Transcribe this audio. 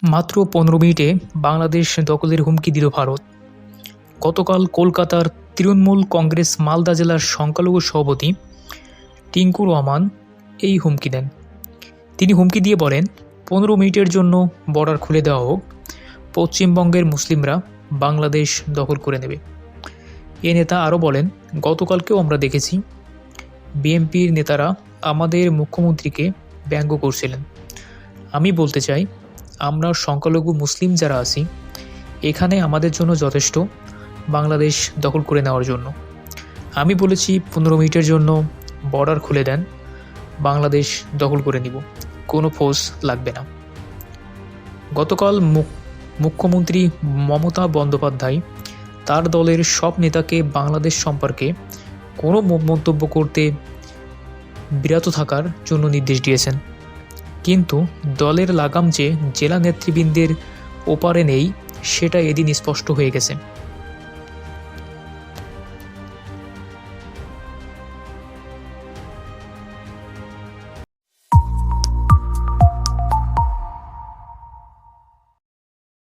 মাত্র ১৫ মিনিটে বাংলাদেশ দখলের হুমকি দিল ভারত। গতকাল কলকাতার তৃণমূল কংগ্রেস মালদা জেলার সংখ্যালঘু সভাপতি টিংকু রহমান এই হুমকি দেন। তিনি হুমকি দিয়ে বলেন, ১৫ মিনিটের জন্য বর্ডার খুলে দেওয়া হোক, পশ্চিমবঙ্গের মুসলিমরা বাংলাদেশ দখল করে নেবে। এ নেতা আরও বলেন, গতকালকেও আমরা দেখেছি বিএনপির নেতারা আমাদের মুখ্যমন্ত্রীকে ব্যঙ্গ করছিলেন। আমি বলতে চাই, আমরা সংখ্যালঘু মুসলিম যারা আছি এখানে আমাদের জন্য যথেষ্ট বাংলাদেশ দখল করে নেওয়ার জন্য। আমি বলেছি ১৫ মিনিটের জন্য বর্ডার খুলে দেন, বাংলাদেশ দখল করে নিব, কোনো ফোর্স লাগবে না। গতকাল মুখ্যমন্ত্রী মমতা বন্দ্যোপাধ্যায় তার দলের সব নেতাকে বাংলাদেশ সম্পর্কে কোনো মন্তব্য করতে বিরত থাকার জন্য নির্দেশ দিয়েছেন। কিন্তু দলের লাগাম যে জেলা নেতৃবৃন্দের ওপারে নেই, সেটা এদিন স্পষ্ট হয়ে গেছে।